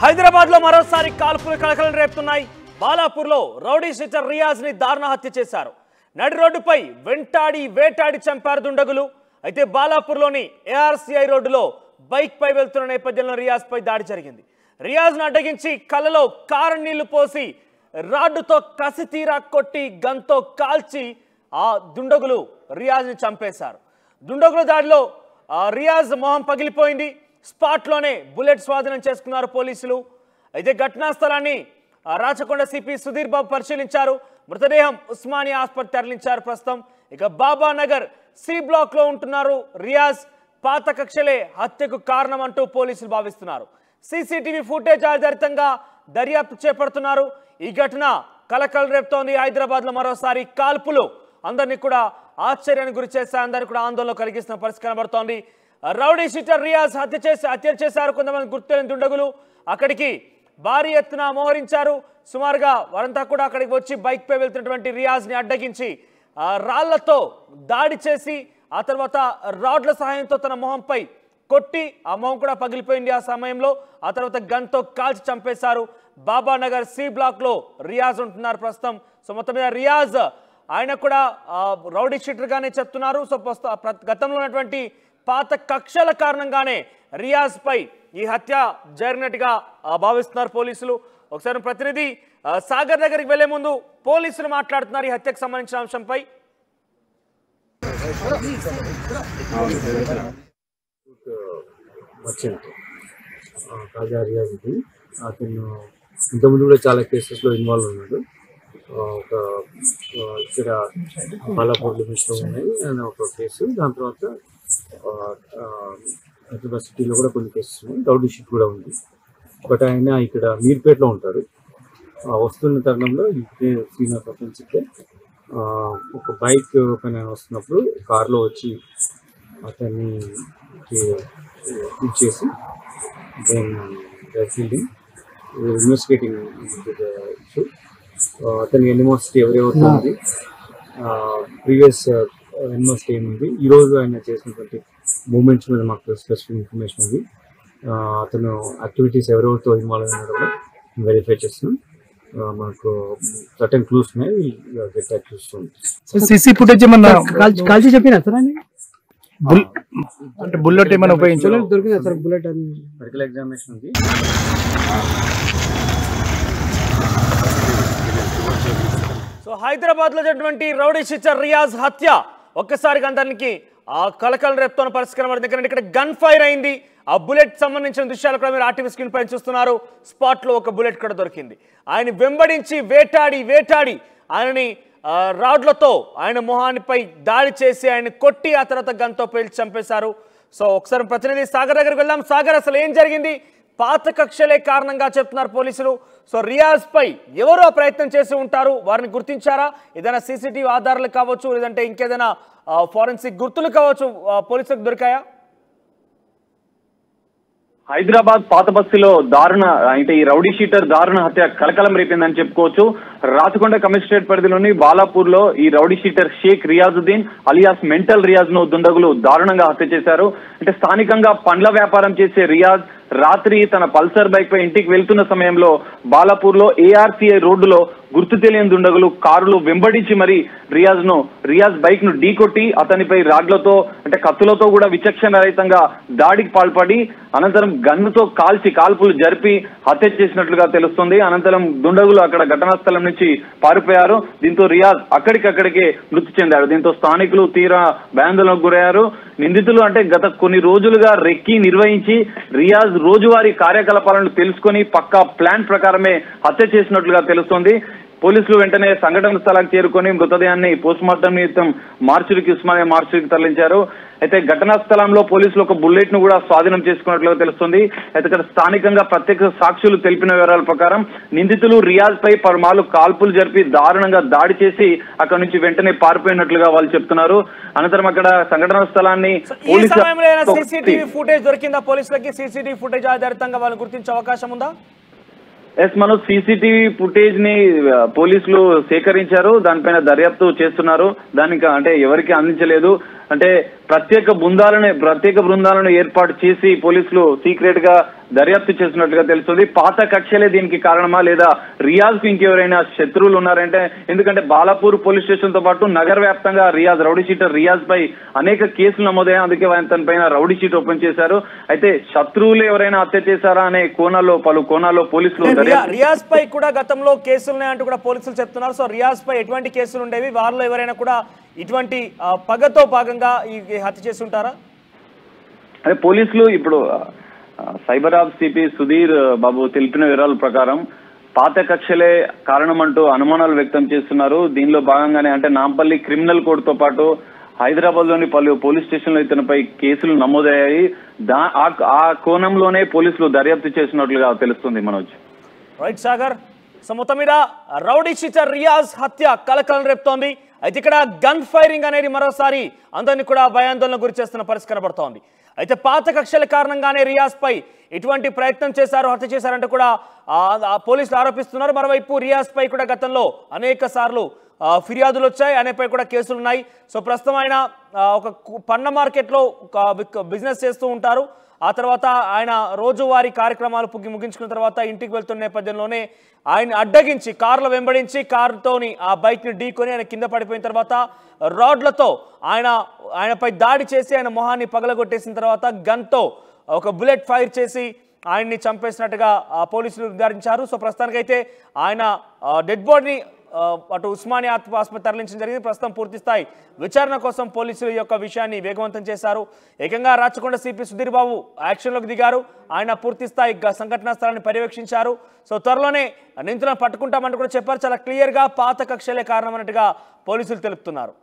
హైదరాబాద్ లో మరోసారి కాల్పులు కలకలం రేపుతున్నాయి. బాలాపూర్లో రౌడీ షీటర్ రియాజ్ ని దారుణ హత్య చేశారు. నడి రోడ్డుపై వేటాడి చంపారు దుండగులు. అయితే బాలాపూర్లోని ఏఆర్సీఐ రోడ్డులో బైక్ పై వెళ్తున్న నేపథ్యంలో రియాజ్ పై దాడి జరిగింది. రియాజ్ ను అడ్డగించి కళ్ళలో కారం నీళ్లు పోసి రాడ్డుతో కసి తీరా కొట్టి గన్తో కాల్చి ఆ దుండగులు రియాజ్ ని చంపేశారు. దుండగుల దాడిలో రియాజ్ మొహం పగిలిపోయింది. స్పాట్లోనే బుల్లెట్ స్వాధీనం చేసుకున్నారు పోలీసులు. అయితే ఘటనా స్థలాన్ని రాచకొండ సిపి సుధీర్ బాబు పరిశీలించారు. మృతదేహం ఉస్మానియా ఆసుపత్రి తరలించారు. ప్రస్తుతం ఇక బాబానగర్ సి బ్లాక్ లో ఉంటున్నారు రియాజ్. పాత కక్షలే హత్యకు కారణం అంటూ పోలీసులు భావిస్తున్నారు. సీసీటీవీ ఫుటేజ్ ఆధారితంగా దర్యాప్తు చేపడుతున్నారు. ఈ ఘటన కలకలం రేపుతోంది. హైదరాబాద్ లో మరోసారి కాల్పులు అందరినీ కూడా ఆశ్చర్యానికి గురి చేశాయి. అందరినీ కూడా ఆందోళన కలిగిస్తున్న పరిస్థితి కనబడుతోంది. రౌడీ షీటర్ రియాజ్ హత్య చేశారు కొంతమంది గుర్తులేని దుండగులు. అక్కడికి భారీ ఎత్తున మోహరించారు. సుమారుగా వారంతా కూడా అక్కడికి వచ్చి బైక్ పై వెళ్తున్నటువంటి రియాజ్ ని అడ్డగించి రాళ్లతో దాడి చేసి ఆ తర్వాత రాడ్ల సహాయంతో తన మొహంపై కొట్టి ఆ మొహం కూడా పగిలిపోయింది ఆ సమయంలో. ఆ తర్వాత గన్తో కాల్చి చంపేశారు. బాబానగర్ సి బ్లాక్ లో రియాజ్ ఉంటున్నారు ప్రస్తుతం. సో మొత్తం మీద రియాజ్ ఆయన కూడా రౌడీ షీటర్ గానే చెప్తున్నారు. సో గతంలో ఉన్నటువంటి పాత కక్షల కారణంగానే రియాజ్ పై ఈ హత్య జరిగినట్టుగా భావిస్తున్నారు పోలీసులు. ఒకసారి ప్రతినిధి సాగర్ దగ్గరికి వెళ్లే ముందు పోలీసులు మాట్లాడుతున్నారు ఈ హత్యకు సంబంధించిన అంశంపై. అతను ఇంతకుముందు కూడా చాలా కేసెస్లో ఇన్వాల్వ్ ఉన్నాడు. ఇక్కడ బాలాపూర్ లిమిట్స్లో ఉన్నాయి అని ఒక కేసు. దాని తర్వాత హైదరాబాద్ సిటీలో కూడా కొన్ని కేసెస్ ఉన్నాయి. రౌడీ షీట్ కూడా ఉంది. బట్ ఆయన ఇక్కడ మీర్పేటలో ఉంటారు. వస్తున్న తరుణంలో సీన్ ఆఫ్ అఫెన్స్ ఒక బైక్ పైన వస్తున్నప్పుడు కార్లో వచ్చి అతన్ని హిట్ చేసి దెన్ ఫీల్డింగ్ ఇన్వెస్టిగేటింగ్ ఇష్యూ. అతని ఎనిమోసిటీ ఎవరెవరితో ఉంది, ప్రీవియస్ ఎనిమోసిటీ ఏముంది, ఈరోజు ఆయన చేసినటువంటి మూమెంట్స్ మీద మాకు స్పెసిఫిక్ ఇన్ఫర్మేషన్ ఉంది. అతను యాక్టివిటీస్ ఎవరెవరితో ఇన్వాల్వ్ అయినా కూడా వెరిఫై చేస్తున్నాం. మనకు సర్టెన్ క్లూస్ ఉన్నాయి. సీసీ ఫుటేజ్ ఏమన్నా కాల్చి చెప్పినా సార్ అంటే బుల్లెట్ ఏమైనా ఉపయోగించాలి దొరికిందా సార్? బుల్లెట్ అని మెడికల్ ఎగ్జామినేషన్ ఉంది. సో హైదరాబాద్ లో జరిగినటువంటి రౌడీ షీటర్ రియాజ్ హత్య ఒక్కసారిగా అందరికి కలకలం రేపుతోన్న పరిస్థితి కనబడుతుంది. ఎందుకంటే ఇక్కడ గన్ ఫైర్ అయింది. ఆ బుల్లెట్ సంబంధించిన దృశ్యాలు కూడా మీరు ఆర్టీవీ స్క్రీన్ పైన చూస్తున్నారు. స్పాట్ లో ఒక బుల్లెట్ కూడా దొరికింది. ఆయన వెంబడించి వేటాడి ఆయనని రాడ్లతో ఆయన మొహానిపై దాడి చేసి ఆయన కొట్టి ఆ తర్వాత గన్తో పేల్చి చంపేశారు. సో ఒకసారి ప్రతినిధి సాగర్ దగ్గరికి వెళ్దాం. సాగర్, అసలు ఏం జరిగింది? పాత కక్షలే కారణంగా చెప్తున్నారు పోలీసులు. సో రియాజ్ పై ఎవరో ప్రయత్నం చేసి ఉంటారు, వారిని గుర్తించారా? ఏదైనా సీసీటీవీ ఆధారాలు కావచ్చు, లేదంటే ఇంకేదైనా ఫోరెన్సిక్ గుర్తులు కావచ్చు, పోలీసులకు దొరికాయా? హైదరాబాద్ పాత బస్సులో దారుణ అంటే ఈ రౌడీ షీటర్ దారుణ హత్య కలకలం రేపిందని చెప్పుకోవచ్చు. రాచకొండ కమిషనరేట్ పరిధిలోని బాలాపూర్ లో ఈ rowdy sheeter Shaikh Riyazuddin alias mental Riyaz ను దుండగులు దారుణంగా హత్య చేశారు. అంటే స్థానికంగా పండ్ల వ్యాపారం చేసే రియాజ్ రాత్రి తన పల్సర్ బైక్ పై ఇంటికి వెళ్తున్న సమయంలో బాలాపూర్ లో ఏఆర్సీఐ రోడ్డులో గుర్తు తెలియని దుండగులు కారులు వెంబడించి మరి రియాజ్ బైక్ ను ఢీకొట్టి అతనిపై రాడ్లతో అంటే కత్తులతో కూడా విచక్షణ రహితంగా దాడికి పాల్పడి అనంతరం గన్నుతో కాల్పులు జరిపి హత్య చేసినట్లుగా తెలుస్తుంది. అనంతరం దుండగులు అక్కడ ఘటనా స్థలం నుంచి పారిపోయారు. దీంతో రియాజ్ అక్కడికక్కడికే మృతి చెందాడు. దీంతో స్థానికులు తీవ్ర భయాందోళనకు గురయ్యారు. నిందితులు అంటే గత కొన్ని రోజులుగా రెక్కి నిర్వహించి రియాజ్ రోజువారీ కార్యకలాపాలను తెలుసుకొని పక్కా ప్లాన్ ప్రకారమే హత్య చేసినట్లుగా తెలుస్తోంది. పోలీసులు వెంటనే సంఘటన స్థలానికి చేరుకొని మృతదేహాన్ని పోస్టుమార్టం నిమిత్తం ఉస్మానియా మార్చురికి తరలించారు. అయితే ఘటనా స్థలంలో పోలీసులు ఒక బుల్లెట్ ను కూడా స్వాధీనం చేసుకున్నట్లుగా తెలుస్తుంది. అయితే ఇక్కడ స్థానికంగా ప్రత్యక్ష సాక్షులు తెలిపిన వివరాల ప్రకారం నిందితులు రియాజ్ పై పలుమార్లు కాల్పులు జరిపి దారుణంగా దాడి చేసి అక్కడ నుంచి వెంటనే పారిపోయినట్లుగా వాళ్ళు చెప్తున్నారు. అనంతరం అక్కడ సంఘటనా స్థలాన్ని సీసీటీవీ ఫుటేజ్ దొరికిందా పోలీసులకి? సీసీటీవీ ఫుటేజ్ ఆధారితంగా వాళ్ళని గుర్తించే అవకాశం ఉందా? ఎస్, మనం సీసీటీవీ ఫుటేజ్ ని పోలీసులు సేకరించారు. దానిపైన దర్యాప్తు చేస్తున్నారు. దానికి అంటే ఎవరికి అందించలేదు. అంటే ప్రత్యేక బృందాలను ఏర్పాటు చేసి పోలీసులు సీక్రెట్ గా దర్యాప్తు చేసినట్లుగా తెలుస్తుంది. పాత కక్షలే దీనికి కారణమా లేదా రియాజ్ కు ఇంకెవరైనా శత్రువులు ఉన్నారంటే, ఎందుకంటే బాలాపూర్ పోలీస్ స్టేషన్ తో పాటు నగర వ్యాప్తంగా రౌడీ షీటర్ రియాజ్ పై అనేక కేసులు నమోదయ్యాయి. అందుకే తన పైన రౌడీ షీట్ ఓపెన్ చేశారు. అయితే శత్రువులు ఎవరైనా హత్య చేశారా అనే పలు కోణాల్లో పోలీసులు రియాజ్ పై కూడా గతంలో కేసులున్నాయంటూ కూడా పోలీసులు చెప్తున్నారు. సో రియాజ్ పై ఎటువంటి కేసులు ఉండేవి, వారిలో ఎవరైనా కూడా ఇటువంటి పగతో భాగంగా ఈ హత్య చేసి ఉంటారా? అదే పోలీసులు ఇప్పుడు cyber of CP Sudheer Babu తెలిపిన వివరాల ప్రకారం పాత కక్షలే కారణం అంటూ అనుమానాలు వ్యక్తం చేస్తున్నారు. దీనిలో భాగంగానే అంటే నాంపల్లి క్రిమినల్ కోడ్ తో పాటు హైదరాబాద్ లోని పలు పోలీస్ స్టేషన్లో ఇతనిపై కేసులు నమోదయ్యాయి. ఆ కోణంలోనే పోలీసులు దర్యాప్తు చేసినట్లుగా తెలుస్తుంది. మనోజ్. రైట్ సాగర్. సో మొత్తం మీద రౌడీ షీటర్ రియాజ్ హత్య కలకలం రేపుతోంది. అయితే ఇక్కడ గన్ ఫైరింగ్ అనేది మరోసారి అందరినీ కూడా భయాందోళన గురి చేస్తున్న పరిస్థితి కనబడుతోంది. అయితే పాత కక్షల కారణంగానే రియాజ్ పై ఇటువంటి ప్రయత్నం చేశారు, హత్య చేశారంటూ కూడా పోలీసులు ఆరోపిస్తున్నారు. మరోవైపు రియాజ్ పై కూడా గతంలో అనేక సార్లు ఫిర్యాదులు వచ్చాయి, ఆయనపై కూడా కేసులు ఉన్నాయి. సో ప్రస్తుతం ఆయన ఒక పండ్ల మార్కెట్లో బిజినెస్ చేస్తూ ఉంటారు. ఆ తర్వాత ఆయన రోజువారీ కార్యక్రమాలు ముగించుకున్న తర్వాత ఇంటికి వెళ్తున్న నేపథ్యంలోనే ఆయన అడ్డగించి కార్లో వెంబడించి కారుతోని ఆ బైక్ని ఢీకొని ఆయన కింద పడిపోయిన తర్వాత రాడ్లతో ఆయనపై దాడి చేసి ఆయన మొహాన్ని పగలగొట్టేసిన తర్వాత గన్తో ఒక బుల్లెట్ ఫైర్ చేసి ఆయన్ని చంపేసినట్టుగా పోలీసులు నిర్ధారించారు. సో ప్రస్తుతానికైతే ఆయన డెడ్ బాడీని అటు ఉస్మానియా ఆసుపత్రి తరలించడం జరిగింది. ప్రస్తుతం పూర్తి స్థాయి విచారణ కోసం పోలీసులు ఈ యొక్క విషయాన్ని వేగవంతం చేశారు. ఏకంగా రాచకొండ సిపి సుధీర్ బాబు యాక్షన్లోకి దిగారు. ఆయన పూర్తి స్థాయి సంఘటనా స్థలాన్ని పర్యవేక్షించారు. సో త్వరలోనే నిందితులను పట్టుకుంటామంటూ కూడా చెప్పారు. చాలా క్లియర్గా పాత కక్షలే కారణం అన్నట్టుగా పోలీసులు తెలుపుతున్నారు.